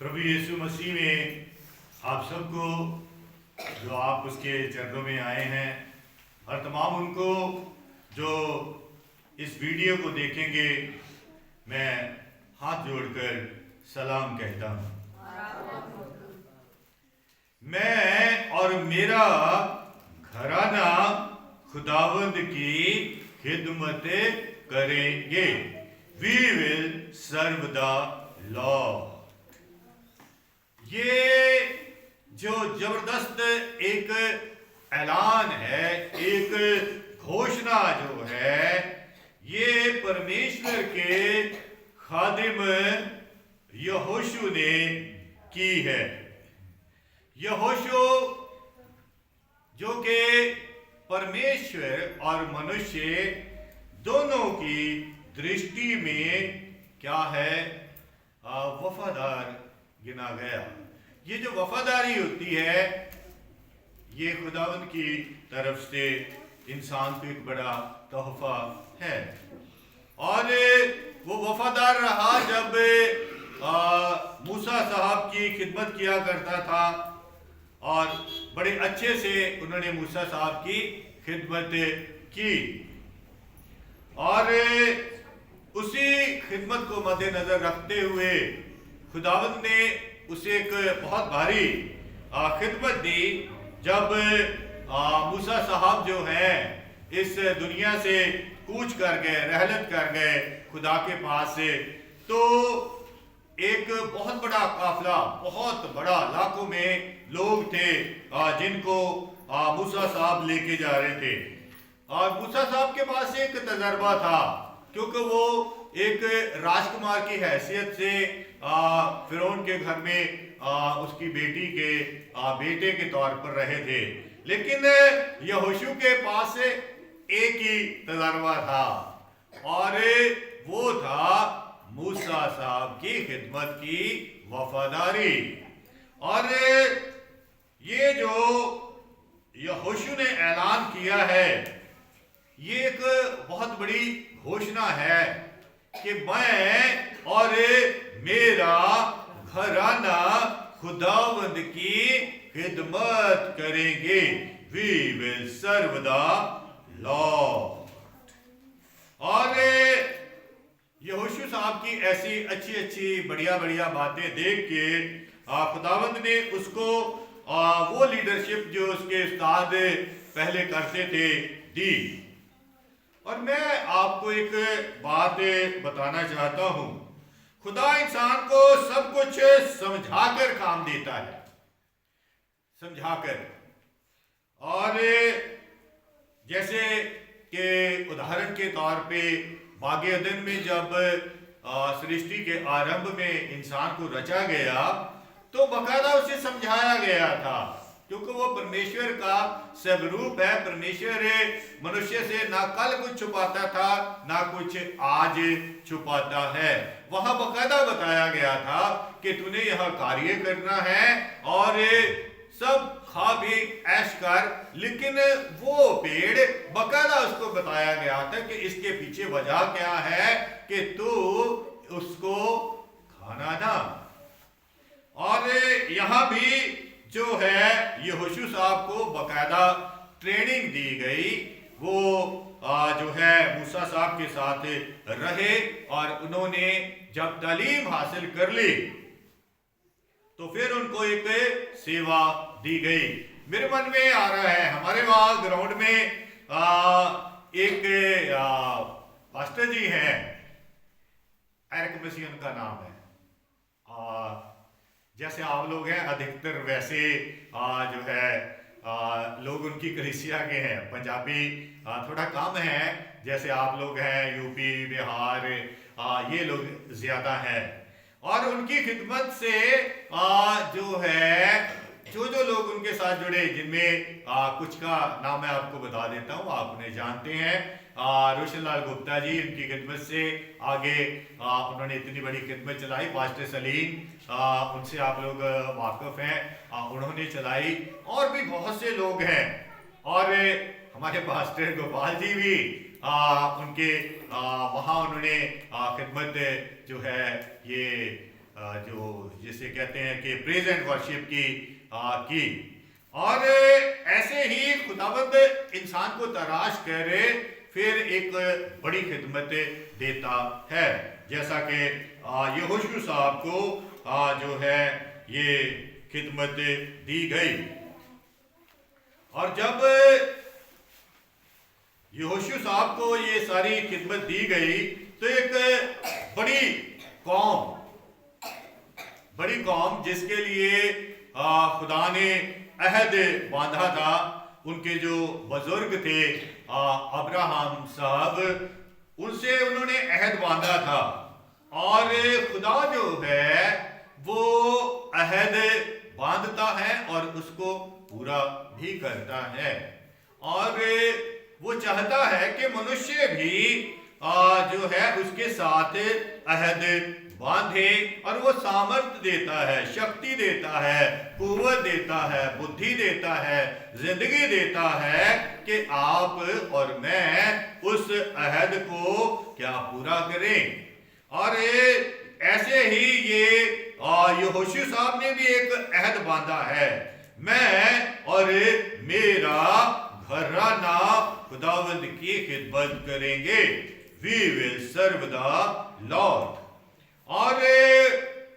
प्रभु यीशु मसीह में आप सबको जो आप उसके चरणों में आए हैं और तमाम उनको जो इस वीडियो को देखेंगे, मैं हाथ जोड़कर सलाम कहता हूँ। मैं और मेरा घराना खुदावंद की खिदमत करेंगे। We will serve the Lord। ये जो जबरदस्त एक ऐलान है, एक घोषणा जो है, ये परमेश्वर के खादिम यहोशू ने की है। यहोशू जो कि परमेश्वर और मनुष्य दोनों की दृष्टि में क्या है, वफादार गिना गया। ये जो वफादारी होती है, ये खुदावंद की तरफ से इंसान को एक बड़ा तोहफा है। और वो वफादार रहा जब मूसा साहब की खिदमत किया करता था और बड़े अच्छे से उन्होंने मूसा साहब की खिदमत की और उसी खिदमत को मद्देनजर रखते हुए खुदावंद ने उसे एक बहुत भारी खिदमत दी। जब मूसा साहब जो है इस दुनिया से कूच कर गए, रहलत कर गए खुदा के पास से, तो एक बहुत बड़ा काफिला, बहुत बड़ा, लाखों में लोग थे जिनको मूसा साहब लेके जा रहे थे। और मूसा साहब के पास एक तजर्बा था, क्योंकि वो एक राजकुमार की हैसियत से फिरौन के घर में उसकी बेटी के बेटे के तौर पर रहे थे। लेकिन यहोशू के पास एक ही तजर्बा था और वो था मूसा साहब की खिदमत की वफादारी। और ये जो यहोशू ने ऐलान किया है, ये एक बहुत बड़ी घोषणा है कि मैं और मेरा घराना खुदावंद की खिदमत करेंगे। We will serve the Lord। और यहोशू साहब की ऐसी अच्छी अच्छी बढ़िया बढ़िया बातें देख के खुदावंद ने उसको वो लीडरशिप जो उसके उस्ताद पहले करते थे दी। और मैं आपको एक बात बताना चाहता हूं, खुदा इंसान को सब कुछ समझाकर काम देता है, समझाकर। और जैसे कि उदाहरण के तौर पे बागे अदन में जब सृष्टि के आरंभ में इंसान को रचा गया, तो बकायदा उसे समझाया गया था, क्योंकि वो परमेश्वर का स्वरूप है। परमेश्वर मनुष्य से ना कल कुछ छुपाता था, ना कुछ आज छुपाता है। वहां बकायदा बताया गया था कि तूने यह कार्य करना है और सब खा भी ऐश कर। लेकिन वो पेड़ बकायदा उसको बताया गया था कि इसके पीछे वजह क्या है कि तू उसको खाना ना। और यहां भी जो है यहोशू साहब को बकायदा ट्रेनिंग दी गई। वो जो है मूसा साहब के साथ रहे और उन्होंने जब तालीम हासिल कर ली तो फिर उनको एक सेवा दी गई। मेरे मन में आ रहा है, हमारे वहां ग्राउंड में एक पास्टर जी हैं, एरिक मसीह उनका नाम है। जैसे आप लोग हैं अधिकतर वैसे जो है लोग उनकी कलीसिया के हैं। पंजाबी थोड़ा कम है, जैसे आप लोग हैं यूपी, बिहार, ये लोग ज्यादा हैं। और उनकी खिदमत से जो है जो लोग उनके साथ जुड़े, जिनमें कुछ का नाम मैं आपको बता देता हूँ, आप उन्हें जानते हैं। रोशन लाल गुप्ता जी, उनकी खिदमत से आगे उन्होंने इतनी बड़ी खिदमत चलाई। पास्टर सलीम, उनसे आप लोग वाकिफ हैं, उन्होंने चलाई। और भी बहुत से लोग हैं। और हमारे पास्टर गोपाल जी भी उनके वहाँ उन्होंने खिदमत जो है ये जो जिसे कहते हैं कि प्रेजेंट वर्शिप की। और ऐसे ही खुदावंद इंसान को तराश कर फिर एक बड़ी खिदमत देता है, जैसा कि यहोशू साहब को जो है ये खिदमत दी गई। और जब यहोशू साहब को ये सारी खिदमत दी गई तो एक बड़ी कौम जिसके लिए खुदा ने अहद बांधा था, उनके जो बुजुर्ग थे अब्राहम साहब, उनसे उन्होंने अहद बांधा था। और खुदा जो है वो अहद बांधता है और उसको पूरा भी करता है। और वो चाहता है कि मनुष्य भी जो है उसके साथ अहद बांधे, और वो सामर्थ्य देता है, शक्ति देता है, कुव्वत देता है, बुद्धि देता है, जिंदगी देता है कि आप और मैं उस अहद को क्या पूरा करें। और ऐसे ही ये यहोशू साहब ने भी एक अहद बांधा है, मैं और मेरा घराना खुदावंद की खिदमत करेंगे, we will serve the Lord. और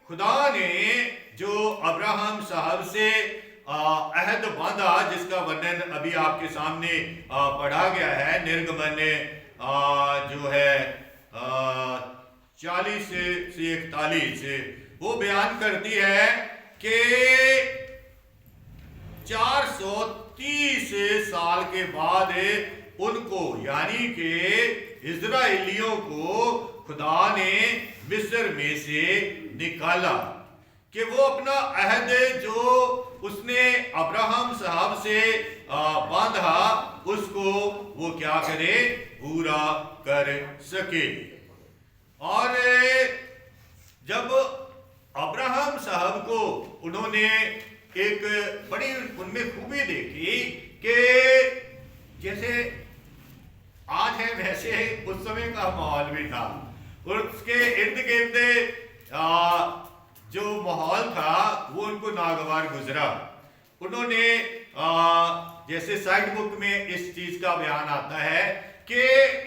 खुदा ने जो अब्राहम साहब से अहद बांधा, जिसका वर्णन अभी आपके सामने पढ़ा गया है, निर्गमन जो है 40 से 41, वो बयान करती है कि 430 साल के बाद उनको यानी कि इजराइलियों को खुदा ने मिस्र में से निकाला, कि वो अपना अहद जो उसने अब्राहम साहब से बांधा उसको वो क्या करे, पूरा कर सके। और जब अब्राहम साहब को उन्होंने एक बड़ी उनमें खूबी देखी कि जैसे आज है वैसे उस समय का माहौल भी था, और उसके इर्द गिर्द जो माहौल था वो उनको नागवार गुजरा। उन्होंने जैसे साइड बुक में इस चीज का बयान आता है कि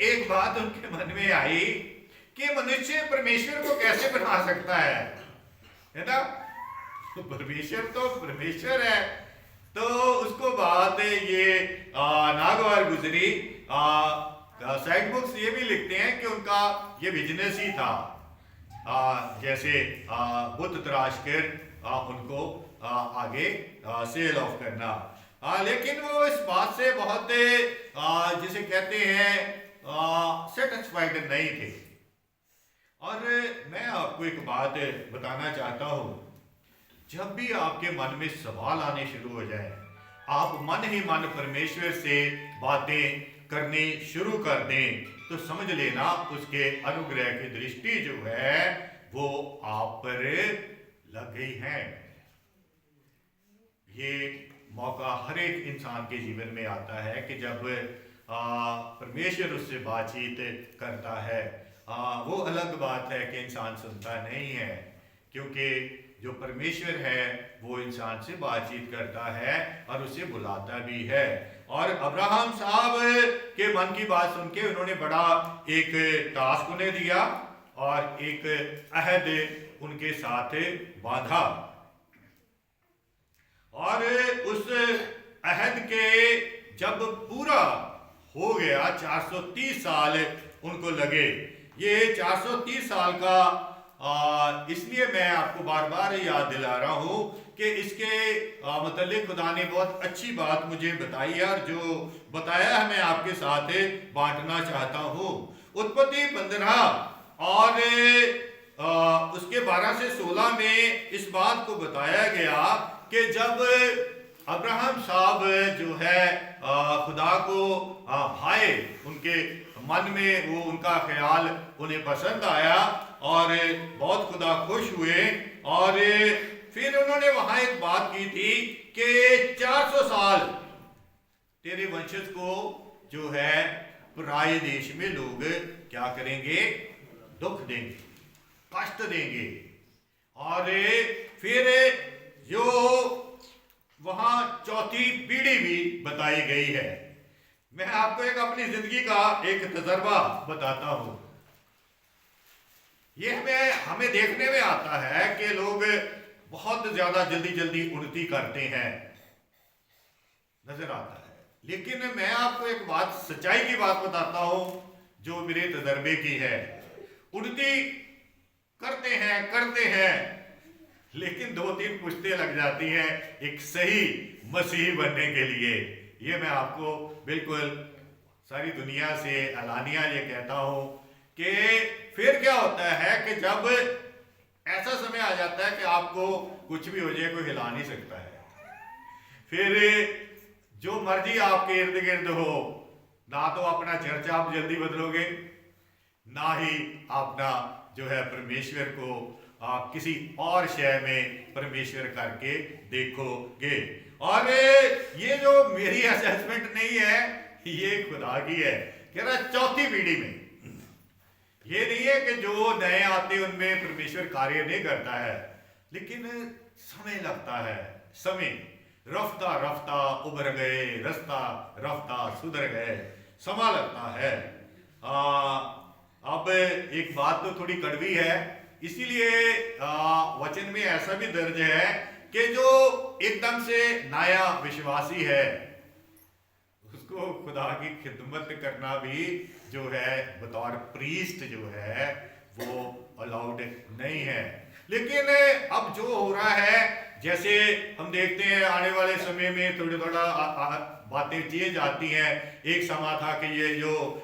एक बात उनके मन में आई कि मनुष्य परमेश्वर को कैसे बना सकता है ना। परमेश्वर तो परमेश्वर है। तो उसको बात ये नागवार गुजरी। साइड बुक्स ये भी लिखते हैं कि उनका ये बिजनेस ही था, जैसे बुत तराश कर उनको आगे सेल ऑफ करना। लेकिन वो इस बात से बहुत जिसे कहते हैं सेटिस्फाइड नहीं थे। और मैं आपको एक बात बताना चाहता हूं, जब भी आपके मन में सवाल आने शुरू हो जाए, आप मन ही मन परमेश्वर से बातें करने शुरू कर दें, तो समझ लेना उसके अनुग्रह की दृष्टि जो है वो आप पर लग गई है। ये मौका हर एक इंसान के जीवन में आता है कि जब परमेश्वर उससे बातचीत करता है। वो अलग बात है कि इंसान सुनता नहीं है, क्योंकि जो परमेश्वर है वो इंसान से बातचीत करता है और उसे बुलाता भी है। और अब्राहम साहब के मन की बात सुन के उन्होंने बड़ा एक टास्क उन्हें दिया और एक अहद उनके साथ बांधा। और उस अहद के जब पूरा हो गया, 430 साल उनको लगे। ये 430 साल का इसलिए मैं आपको बार बार याद दिला रहा हूं कि इसके मतलब खुदा ने बहुत अच्छी बात मुझे बताई है, और जो बताया है मैं आपके साथ बांटना चाहता हूं। उत्पत्ति 15 और उसके 12 से 16 में इस बात को बताया गया कि जब अब्राहम साहब जो है खुदा को भाए, उनके मन में वो उनका ख्याल उन्हें पसंद आया और बहुत खुदा खुश हुए। और फिर उन्होंने वहां एक बात की थी कि 400 साल तेरे वंशज को जो है पराये देश में लोग क्या करेंगे, दुख देंगे, कष्ट देंगे। और फिर जो वहां चौथी पीढ़ी भी बताई गई है। मैं आपको एक अपनी जिंदगी का एक तजर्बा बताता हूं। यह हमें देखने में आता है कि लोग बहुत ज्यादा जल्दी जल्दी उन्नति करते हैं, नजर आता है। लेकिन मैं आपको एक बात, सच्चाई की बात बताता हूं जो मेरे तजर्बे की है। उन्नति करते हैं लेकिन 2-3 पुश्तें लग जाती हैं एक सही मसीही बनने के लिए। ये मैं आपको बिल्कुल सारी दुनिया से अलानिया ये कहता हूं कि फिर क्या होता है कि जब ऐसा समय आ जाता है कि आपको कुछ भी हो जाए, कोई हिला नहीं सकता है, फिर जो मर्जी आपके इर्द गिर्द हो, ना तो अपना चर्च आप जल्दी बदलोगे, ना ही अपना जो है परमेश्वर को आप किसी और शय में परमेश्वर करके देखोगे। और ये जो मेरी असेसमेंट नहीं है, ये खुदा की है। कह रहा चौथी पीढ़ी में, ये नहीं है कि जो नए आते उनमें परमेश्वर कार्य नहीं करता है, लेकिन समय लगता है। समय रफ्ता रफ्ता उभर गए, रास्ता रफ्ता सुधर गए, समय लगता है। अब एक बात तो थोड़ी कड़वी है, इसीलिए वचन में ऐसा भी दर्ज है कि जो एकदम से नया विश्वासी है उसको खुदा की खिदमत करना भी जो है बतौर प्रीस्ट जो है वो अलाउड नहीं है। लेकिन अब जो हो रहा है, जैसे हम देखते हैं आने वाले समय में थोड़ा बातें चेंज आती हैं। एक समय था कि ये जो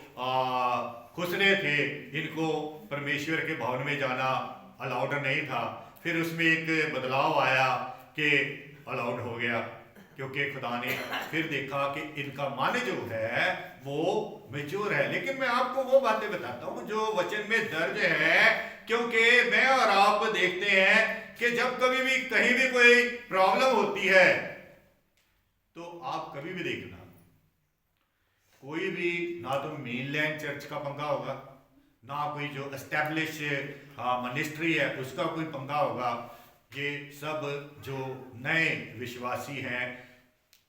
खुसरे थे, इनको परमेश्वर के भवन में जाना अलाउड नहीं था। फिर उसमें एक बदलाव आया कि अलाउड हो गया, क्योंकि खुदा ने फिर देखा कि इनका मन जो है वो मैच्योर है। लेकिन मैं आपको वो बातें बताता हूं जो वचन में दर्ज है, क्योंकि मैं और आप देखते हैं कि जब कभी भी कहीं भी कोई प्रॉब्लम होती है तो आप कभी भी देखना, कोई भी ना तो मेनलैंड चर्च का पंगा होगा, ना कोई जो एस्टैब्लिश मिनिस्ट्री है उसका कोई पंगा होगा। ये सब जो नए विश्वासी हैं,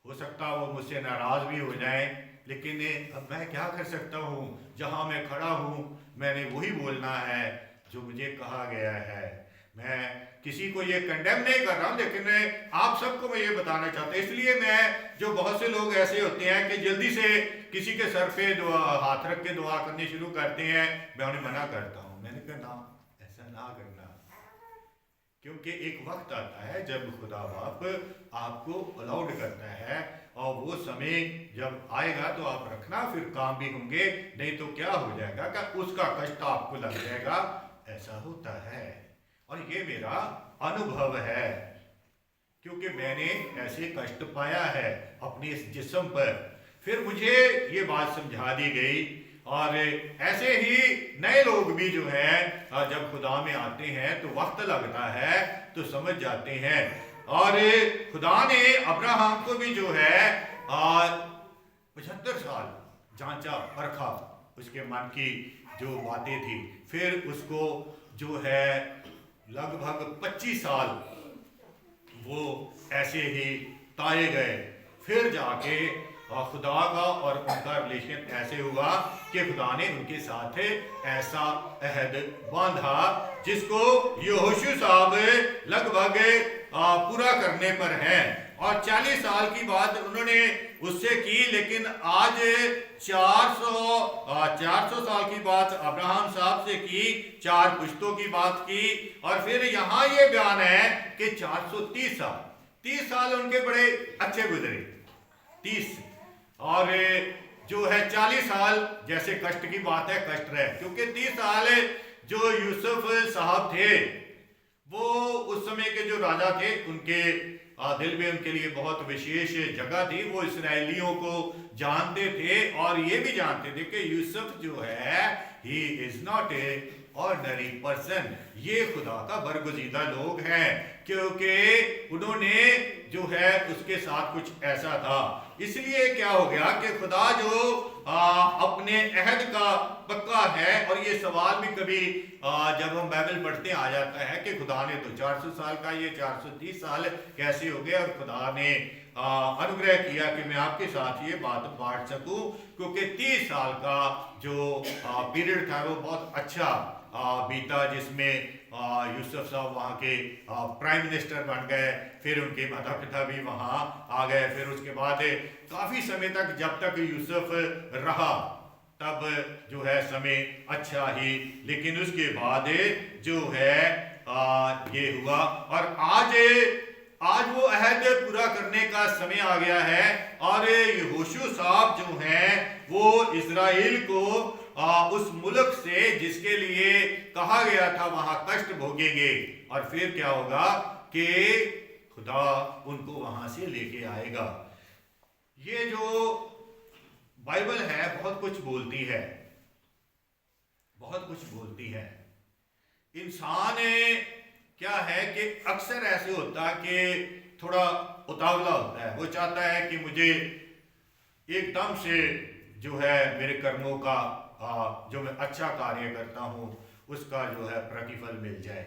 हो सकता वो मुझसे नाराज भी हो जाएं, लेकिन अब मैं क्या कर सकता हूँ, जहाँ मैं खड़ा हूँ मैंने वही बोलना है जो मुझे कहा गया है। मैं किसी को ये कंडेम नहीं कर रहा हूँ, लेकिन आप सबको मैं ये बताना चाहता हूँ। इसलिए मैं, जो बहुत से लोग ऐसे होते हैं कि जल्दी से किसी के सर पे हाथ रख के दुआ करनी शुरू करते हैं, मैं उन्हें मना करता हूँ। मैंने कहा ना, ऐसा ना करना, क्योंकि एक वक्त आता है जब खुदा बाप आपको अलाउड करता है, और वो समय जब आएगा तो आप रखना, फिर काम भी होंगे, नहीं तो क्या हो जाएगा कि उसका कष्ट आपको लग जाएगा। ऐसा होता है, और ये मेरा अनुभव है, क्योंकि मैंने ऐसे कष्ट पाया है अपने इस जिस्म पर। फिर मुझे ये बात समझा दी गई, और ऐसे ही नए लोग भी जो है जब खुदा में आते हैं तो वक्त लगता है तो समझ जाते हैं। और खुदा ने अब्राहम को भी जो है 75 साल जांचा परखा, उसके मन की जो बातें थी, फिर उसको जो है लगभग 25 साल वो ऐसे ही ताए गए। फिर जाके खुदा का और उनका रिलेशन ऐसे हुआ कि खुदा ने उनके साथ ऐसा अहद बांधा जिसको यहोशू साहब लगभग पूरा करने पर हैं। और 40 साल की बात उन्होंने उससे की, लेकिन आज 400 साल की बात अब्राहम साहब से की, 4 पुश्तों की बात की। और फिर यहाँ ये बयान है कि 30 साल उनके बड़े अच्छे गुजरे, 30, और जो है 40 साल जैसे कष्ट की बात है, कष्ट रहे, क्योंकि 30 साल जो यूसुफ साहब थे वो उस समय के जो राजा थे, उनके दिल में उनके लिए बहुत विशेष जगह थी। वो इसराइलियों को जानते थे और ये भी जानते थे कि यूसुफ जो है he is not a ordinary person, ये खुदा का बरगुजीदा लोग हैं, क्योंकि उन्होंने जो है उसके साथ कुछ ऐसा था। इसलिए क्या हो गया कि खुदा जो अपने अहद का पक्का है। और ये सवाल भी कभी जब हम बाइबल पढ़ते हैं आ जाता है कि खुदा ने तो 400 साल का, ये 430 साल कैसे हो गए। और खुदा ने अनुग्रह किया कि मैं आपके साथ ये बात बांट सकूं, क्योंकि 30 साल का जो पीरियड था वो बहुत अच्छा बीता, जिसमें यूसुफ साहब वहाँ के प्राइम मिनिस्टर बन गए, फिर उनके माता पिता भी वहाँ आ गए। फिर उसके बाद काफ़ी समय तक, जब तक यूसुफ रहा तब जो है समय अच्छा ही, लेकिन उसके बाद जो है ये हुआ। और आज वो अहद पूरा करने का समय आ गया है। और यहोशू साहब जो हैं वो इजराइल को उस मुल्क से जिसके लिए कहा गया था वहां कष्ट भोगेंगे। और फिर क्या होगा कि खुदा उनको वहां से लेके आएगा। ये जो बाइबल है बहुत कुछ बोलती है, बहुत कुछ बोलती है। इंसान क्या है कि अक्सर ऐसे होता कि थोड़ा उतावला होता है, वो चाहता है कि मुझे एकदम से जो है मेरे कर्मों का जो मैं अच्छा कार्य करता हूं उसका जो है प्रतिफल मिल जाए।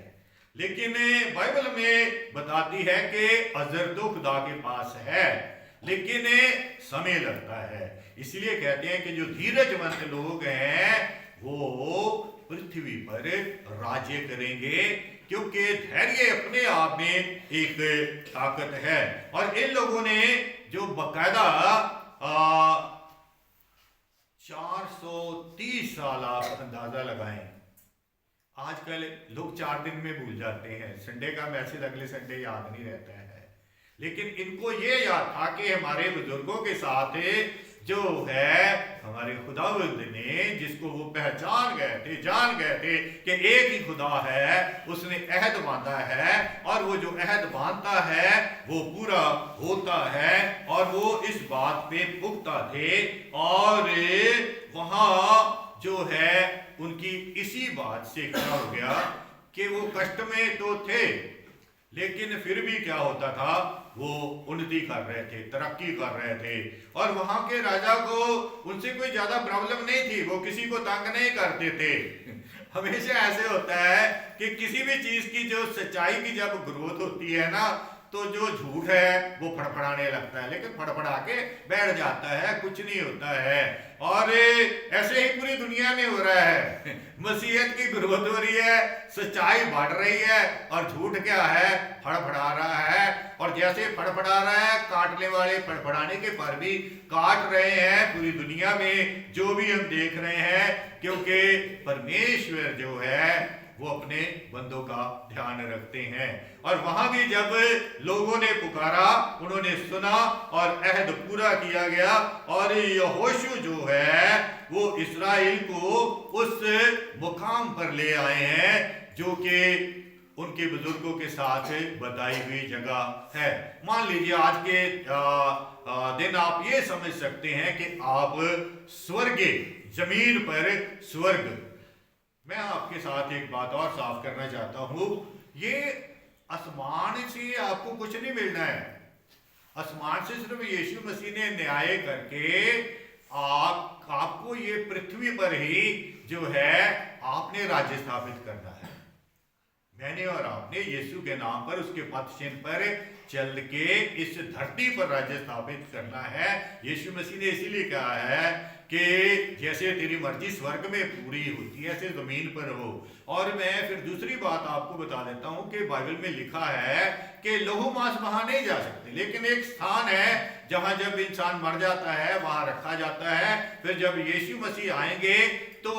लेकिन बाइबल में बताती है कि अजर तो खुदा के पास है, लेकिन समय लगता है। इसलिए कहते हैं कि जो धीरजवंत लोग हैं वो पृथ्वी पर राज्य करेंगे, क्योंकि धैर्य अपने आप में एक ताकत है। और इन लोगों ने जो बकायदा 430 साल आप अंदाजा लगाएं। आजकल लोग 4 दिन में भूल जाते हैं, संडे का मैसेज अगले संडे याद नहीं रहता है। लेकिन इनको ये याद था कि हमारे बुजुर्गों के साथ जो है हमारे खुदावंद ने, जिसको वो पहचान गए थे, जान गए थे कि एक ही खुदा है, उसने अहद बांधा है। और वो जो अहद बांधता है वो पूरा होता है। और वो इस बात पे पुख्ता थे। और वहां जो है उनकी इसी बात से क्या हो गया कि वो कष्ट में तो थे, लेकिन फिर भी क्या होता था, वो उन्नति कर रहे थे, तरक्की कर रहे थे। और वहां के राजा को उनसे कोई ज्यादा प्रॉब्लम नहीं थी, वो किसी को तंग नहीं करते थे। हमेशा ऐसे होता है कि किसी भी चीज की जो सच्चाई की जब ग्रोथ होती है ना, तो जो झूठ है वो फड़फड़ाने लगता है, लेकिन फड़फड़ा के बैठ जाता है, कुछ नहीं होता है। और ऐसे ही पूरी दुनिया में हो रहा है। मसीहत की ग्रोथ हो रही है, सच्चाई बढ़ रही है, और झूठ क्या है, फड़फड़ा रहा है। और जैसे फड़फड़ा रहा है, काटने वाले फड़फड़ाने के पर भी काट रहे हैं पूरी दुनिया में, जो भी हम देख रहे हैं। क्योंकि परमेश्वर जो है वो अपने बंदों का ध्यान रखते हैं। और वहां भी जब लोगों ने पुकारा, उन्होंने सुना और अहद पूरा किया गया। और यहोशू जो है वो इस्राएल को उस मुकाम पर ले आए हैं जो कि उनके बुजुर्गों के साथ बताई हुई जगह है। मान लीजिए आज के दिन आप ये समझ सकते हैं कि आप स्वर्ग, जमीन पर स्वर्ग। मैं आपके साथ एक बात और साफ करना चाहता हूं, ये आसमान से आपको कुछ नहीं मिलना है। आसमान से सिर्फ यीशु मसीह ने न्याय करके आपको ये पृथ्वी पर ही जो है आपने राज्य स्थापित करना है। मैंने और आपने यीशु के नाम पर, उसके पथ चिन्ह पर चल के इस धरती पर राज्य स्थापित करना है। यीशु मसीह ने इसीलिए कहा है कि जैसे तेरी मर्जी स्वर्ग में पूरी होती है ऐसे जमीन पर हो। और मैं फिर दूसरी बात आपको बता देता हूं कि बाइबल में लिखा है कि लहू मांस वहां नहीं जा सकते, लेकिन एक स्थान है जहां जब इंसान मर जाता है वहां रखा जाता है। फिर जब यीशु मसीह आएंगे तो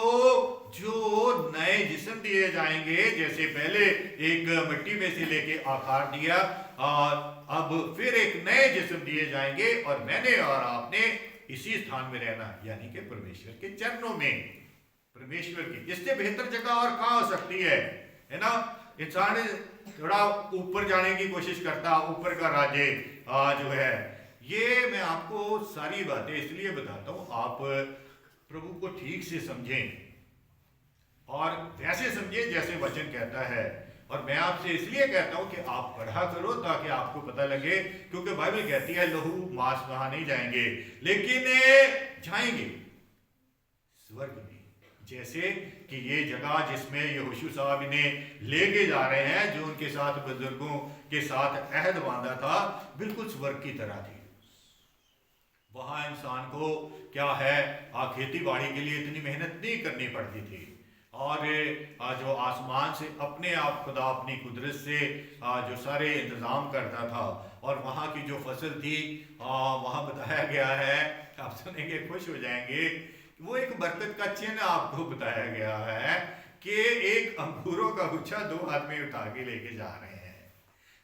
जो नए जिस्म दिए जाएंगे, जैसे पहले एक मिट्टी में से लेके आकार दिया, और अब फिर एक नए जिस्म दिए जाएंगे। और मैंने और आपने इसी स्थान में रहना, यानी कि परमेश्वर के चरणों में, परमेश्वर की। इससे बेहतर जगह और कहां हो सकती है ना। इंसान थोड़ा ऊपर जाने की कोशिश करता, ऊपर का राज्य जो है। ये मैं आपको सारी बातें इसलिए बताता हूं, आप प्रभु को ठीक से समझें और वैसे समझें जैसे वचन कहता है। और मैं आपसे इसलिए कहता हूं कि आप पढ़ा करो ताकि आपको पता लगे, क्योंकि बाइबल कहती है लहू मांस वहां नहीं जाएंगे, लेकिन जाएंगे स्वर्ग में, जैसे कि ये जगह जिसमें यहोशू साहब इन्हें लेके जा रहे हैं, जो उनके साथ बुजुर्गों के साथ अहद बांधा था, बिल्कुल स्वर्ग की तरह थी। वहां इंसान को क्या है, खेती बाड़ी के लिए इतनी मेहनत नहीं करनी पड़ती थी, और जो आसमान से अपने आप खुदा अपनी कुदरत से जो सारे इंतज़ाम करता था, और वहाँ की जो फसल थी वहाँ बताया गया है, आप सुनेंगे खुश हो जाएंगे, वो एक बरकत का चिन्ह आपको बताया गया है कि एक अंगूरों का गुच्छा 2 आदमी उठा के लेके जा रहे हैं।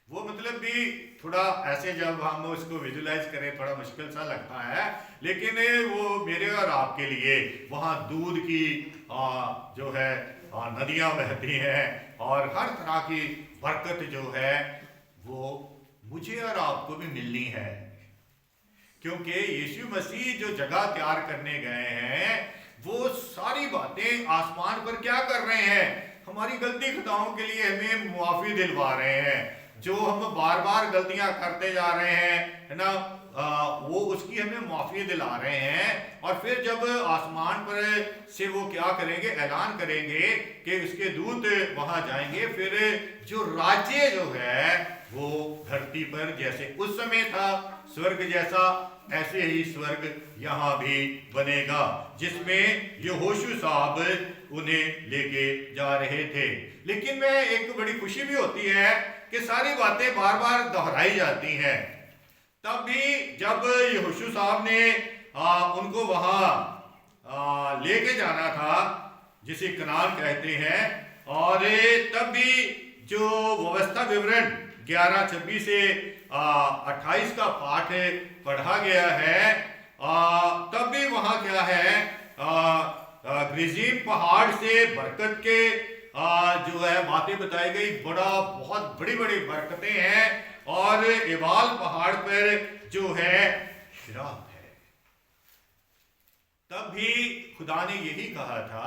वो मतलब भी थोड़ा ऐसे जब हम उसको विजुलाइज करें थोड़ा मुश्किल सा लगता है, लेकिन वो मेरे और आपके लिए वहाँ दूध की जो है नदियाँ बहती हैं, और हर तरह की बरकत जो है वो मुझे और आपको भी मिलनी है, क्योंकि यीशु मसीह जो जगह तैयार करने गए हैं वो सारी बातें आसमान पर क्या कर रहे हैं, हमारी गलती खताओं के लिए हमें मुआफी दिलवा रहे हैं। जो हम बार बार गलतियां करते जा रहे हैं, है ना, वो उसकी हमें माफी दिला रहे हैं। और फिर जब आसमान पर से वो क्या करेंगे, ऐलान करेंगे कि उसके दूत वहां जाएंगे, फिर जो राज्य जो है वो धरती पर जैसे उस समय था स्वर्ग जैसा, ऐसे ही स्वर्ग यहाँ भी बनेगा, जिसमें यहोशू साहब उन्हें लेके जा रहे थे। लेकिन में एक बड़ी खुशी भी होती है कि सारी बातें बार बार दोहराई जाती हैं। तब भी जब यहोशू साहब ने उनको वहां लेके जाना था, जिसे कनान कहते हैं, और तब भी जो व्यवस्था विवरण 11:26 से 28 का पाठ पढ़ा गया है, तब भी वहां क्या है, ग्रिजीम पहाड़ से बरकत के जो है बातें बताई गई, बहुत बड़ी बड़ी बरकतें हैं, और एबाल पहाड़ पर जो है श्राप है। तब भी खुदा ने यही कहा था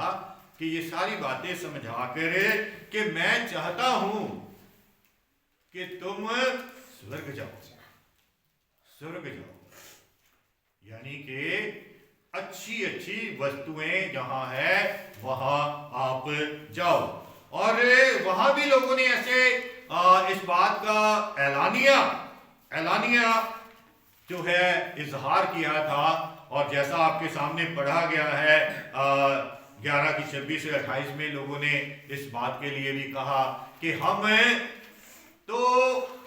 कि ये सारी बातें समझाकर कि मैं चाहता हूं कि तुम स्वर्ग जाओ, यानी कि अच्छी अच्छी वस्तुएं जहां है वहां आप जाओ। और वहां भी लोगों ने ऐसे इस बात का एलानिया जो है इजहार किया था, और जैसा आपके सामने पढ़ा गया है 11:26 से 28 में लोगों ने इस बात के लिए भी कहा कि हम तो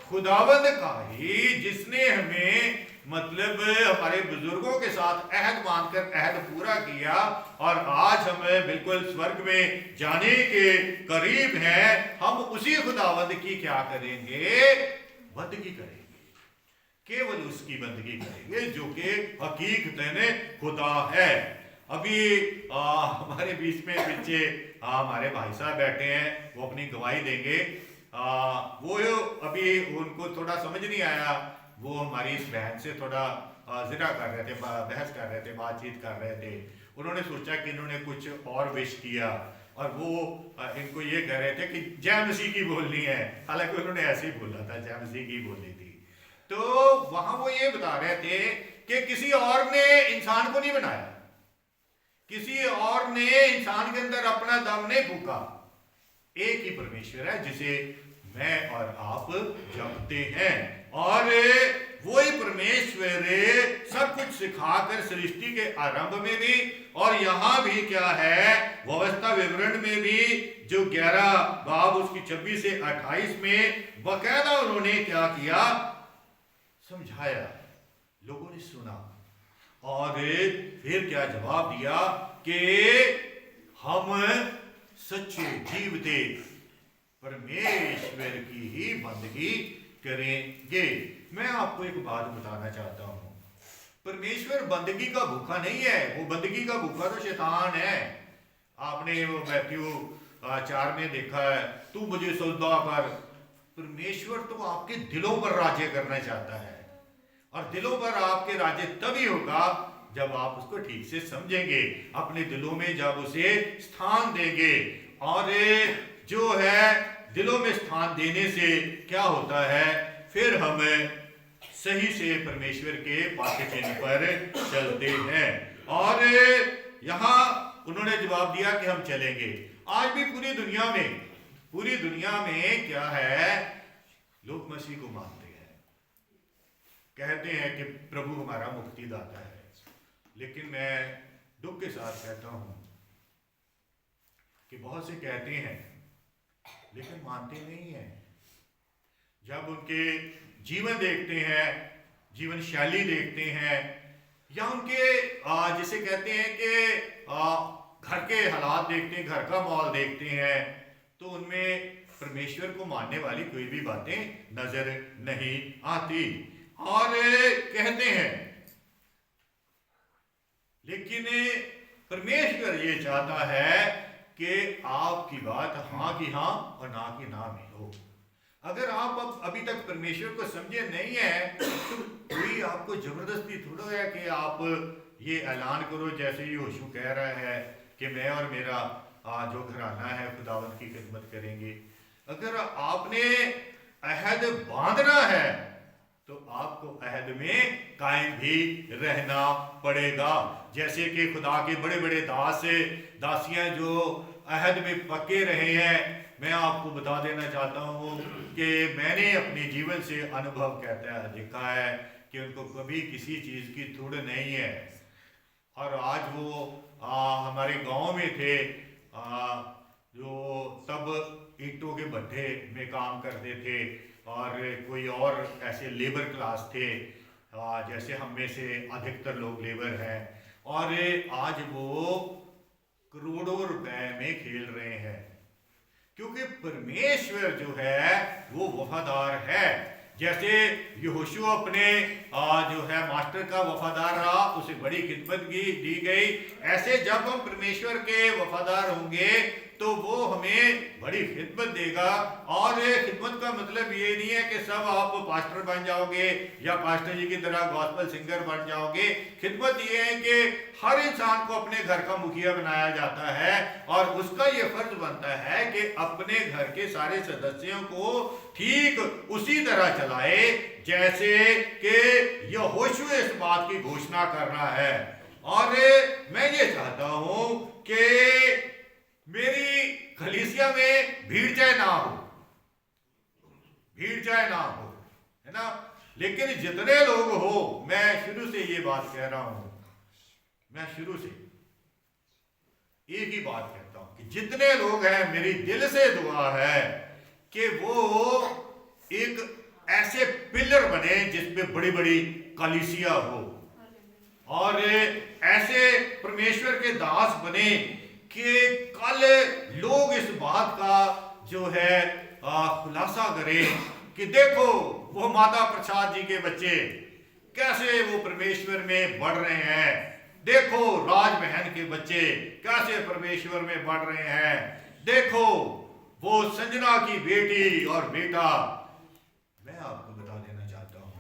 खुदावंद का ही, जिसने हमें मतलब हमारे बुजुर्गों के साथ अहद बांधकर अहद पूरा किया, और आज हम बिल्कुल स्वर्ग में जाने के करीब हैं, हम उसी खुदावंद की क्या करेंगे, बंदगी करेंगे, केवल उसकी बंदगी करेंगे जो कि हकीकतन खुदा है। अभी हमारे बीच में पीछे हमारे भाई साहब बैठे हैं, वो अपनी गवाही देंगे। वो अभी उनको थोड़ा समझ नहीं आया, वो हमारी इस बहन से थोड़ा जिक्र कर रहे थे, बहस कर रहे थे, बातचीत कर रहे थे। उन्होंने सोचा कि इन्होंने कुछ और विश किया, और वो इनको ये कह रहे थे कि जय मसीह की बोलनी है, हालांकि उन्होंने ऐसे ही बोला था, जय मसीह की बोलनी थी। तो वहां वो ये बता रहे थे कि किसी और ने इंसान को नहीं बनाया, किसी और ने इंसान के अंदर अपना दम नहीं फूका, एक ही परमेश्वर है जिसे मैं और आप जानते हैं, और वही परमेश्वर सब कुछ सिखाकर सृष्टि के आरंभ में भी, और यहां भी क्या है व्यवस्था विवरण में भी जो 11 बाब उसकी 26 से 28 में बकायदा उन्होंने क्या किया, समझाया, लोगों ने सुना, और फिर क्या जवाब दिया कि हम सच्चे जीवते परमेश्वर की ही बंदगी करेंगे। मैं आपको एक बात बताना चाहता हूं, परमेश्वर बंदगी का भूखा नहीं है, वो बंदगी का भूखा तो शैतान है। आपने वो मैथ्यू 4 में देखा है, तू मुझे सजदा कर। परमेश्वर तो आपके दिलों पर राज्य करना चाहता है, और दिलों पर आपके राज्य तभी होगा जब आप उसको ठीक से समझेंगे, अपने दिलों में जब उसे स्थान देंगे। और जो है दिलों में स्थान देने से क्या होता है, फिर हम सही से परमेश्वर के पाके चिन्ह पर चलते हैं। और यहाँ उन्होंने जवाब दिया कि हम चलेंगे। आज भी पूरी दुनिया में क्या है, लोग मसीह को मानते हैं, कहते हैं कि प्रभु हमारा मुक्तिदाता है, लेकिन मैं दुख के साथ कहता हूं कि बहुत से कहते हैं लेकिन मानते नहीं हैं। जब उनके जीवन देखते हैं, जीवन शैली देखते हैं, या उनके जिसे कहते हैं कि घर के हालात देखते हैं, घर का माहौल देखते हैं, तो उनमें परमेश्वर को मानने वाली कोई भी बातें नजर नहीं आती और कहते हैं। लेकिन परमेश्वर ये चाहता है कि आपकी बात हाँ की हाँ और ना की ना में हो। अगर आप अभी तक परमेश्वर को समझे नहीं है तो कोई आपको जबरदस्ती थोड़ा है कि आप ये ऐलान करो, जैसे यहोशू कह रहा है कि मैं और मेरा जो घराना है खुदावंद की खिदमत करेंगे। अगर आपने अहद बांधना है तो आपको अहद में कायम भी रहना पड़ेगा। जैसे कि खुदा के बड़े बड़े दासियां जो अहद में पक्के रहे हैं, मैं आपको बता देना चाहता हूं कि मैंने अपने जीवन से अनुभव देखा है कि उनको कभी किसी चीज की थोड़ नहीं है। और आज वो हमारे गांव में थे जो तब ईंटों के भट्ठे में काम करते थे, और कोई और ऐसे लेबर क्लास थे, जैसे हम में से अधिकतर लोग लेबर हैं, और आज वो करोड़ों रुपए में खेल रहे हैं, क्योंकि परमेश्वर जो है वो वफादार है। जैसे यहोशू अपने जो है मास्टर का वफादार रहा, उसे बड़ी खिदमत दी गई, ऐसे जब हम परमेश्वर के वफादार होंगे तो वो हमें बड़ी खिदमत देगा। और खिदमत का मतलब ये नहीं है कि सब आप पास्टर बन जाओगे या पास्टर जी की तरह गॉस्पेल सिंगर बन जाओगे। खिदमत ये है कि हर इंसान को अपने घर का मुखिया बनाया जाता है और उसका ये फर्ज बनता है कि अपने घर के सारे सदस्यों को ठीक उसी तरह चलाए जैसे कि यहोशू इस बात की घोषणा कर रहा है। और मैं ये चाहता हूं कि मेरी कलीसिया में भीड़ चाहे ना हो, है ना, लेकिन जितने लोग हो, मैं शुरू से ये बात कह रहा हूं, मैं शुरू से एक ही बात कहता हूं कि जितने लोग हैं, मेरी दिल से दुआ है कि वो एक ऐसे पिलर बने जिसमें बड़ी बड़ी कलीसिया हो, और ऐसे परमेश्वर के दास बने कि कल लोग इस बात का जो है खुलासा करें कि देखो वो माता प्रसाद जी के बच्चे कैसे वो परमेश्वर में बढ़ रहे हैं, देखो राज बहन के बच्चे कैसे परमेश्वर में बढ़ रहे हैं, देखो वो संजना की बेटी और बेटा। मैं आपको बता देना चाहता हूं,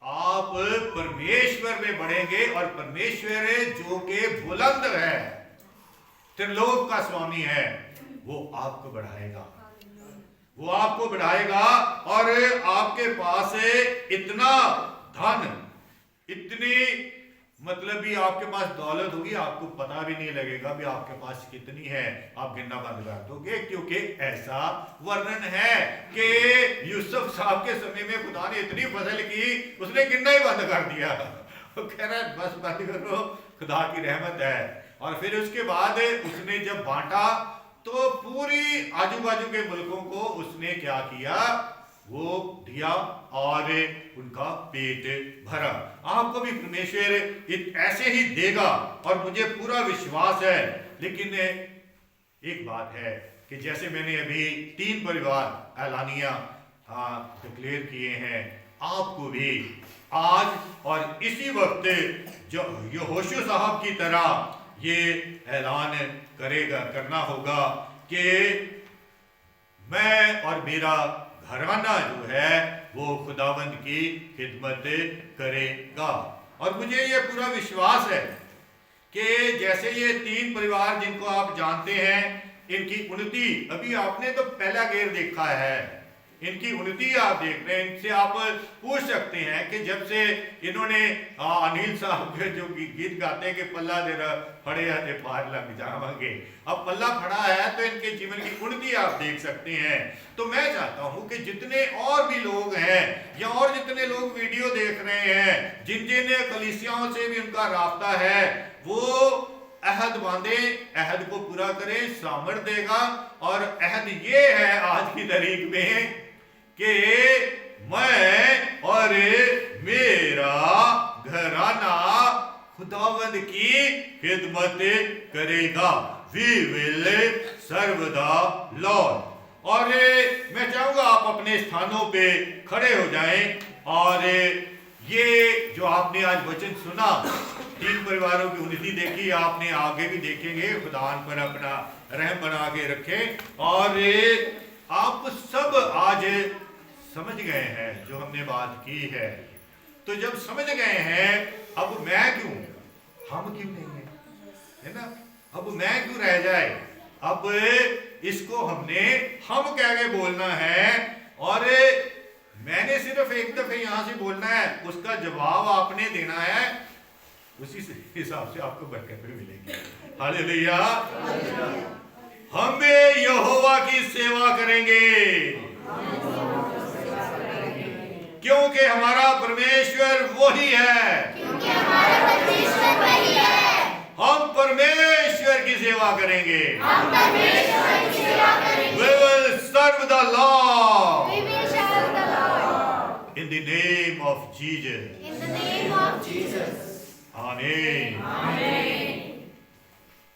आप परमेश्वर में बढ़ेंगे और परमेश्वर जो के बुलंद है, त्रिलोक का स्वामी है, वो आपको बढ़ाएगा, वो आपको बढ़ाएगा। और आपके पास इतना धन, इतनी मतलब भी आपके पास दौलत होगी, आपको पता भी नहीं लगेगा भी आपके पास कितनी है, आप गिनना बंद कर दोगे। क्योंकि ऐसा वर्णन है कि यूसुफ साहब के समय में खुदा ने इतनी फसल की, उसने गिनना ही बंद कर दिया। वो कह रहा है बस बंद करो, खुदा की रहमत है। और फिर उसके बाद उसने जब बांटा तो पूरी आजू बाजू के मुल्कों को उसने क्या किया, वो दिया और उनका पेट भरा। आपको भी परमेश्वर ऐसे ही देगा और मुझे पूरा विश्वास है। लेकिन एक बात है कि जैसे मैंने अभी 3 परिवार ऐलानिया डिक्लेयर किए हैं, आपको भी आज और इसी वक्त जो यहोशू साहब की तरह ये ऐलान करना होगा कि मैं और मेरा घराना जो है वो खुदावंद की खिदमत करेगा। और मुझे ये पूरा विश्वास है कि जैसे ये 3 परिवार जिनको आप जानते हैं, इनकी उन्नति, अभी आपने तो पहला गेर देखा है, इनकी उन्नति आप देख रहे हैं। इनसे आप पूछ सकते हैं कि जब से इन्होंने अनिल साहब के जो गीत गाते हैं कि पल्ला दे रहा फड़े आते पार लग जावांगे, अब पल्ला फड़ा है तो इनके जीवन की उन्नति आप देख सकते हैं। तो मैं चाहता हूं कि जितने और भी लोग हैं या और जितने लोग वीडियो देख रहे हैं, जिन जिन कलीसियाओं से भी उनका रास्ता है, वो अहद बांधे, अहद को पूरा करें, सामर्थ देगा। और अहद ये है आज की तारीख में कि मैं और मेरा घराना खुदावंद की खिदमत करेगा। We will serve the Lord. और मैं चाहूंगा आप अपने स्थानों पे खड़े हो जाएं। और ये जो आपने आज वचन सुना, 3 परिवारों की उन्नति देखी, आपने आगे भी देखेंगे। खुदावन पर अपना रहम बना के रखें। और आप सब आज समझ गए हैं जो हमने बात की है। तो जब समझ गए हैं, अब मैं क्यों, हम क्यों नहीं है, है ना? अब मैं क्यों रह जाए? अब इसको हमने हम कह के बोलना है। और मैंने सिर्फ एक दफे यहां से बोलना है, उसका जवाब आपने देना है। उसी हिसाब से आपको बरकत भी मिलेगी। हालेलुया। हम यहोवा की सेवा करेंगे क्योंकि हमारा परमेश्वर वही है। हम परमेश्वर की सेवा करेंगे। We will serve the Lord in the name of Jesus. In the name of Jesus. Amen. Amen.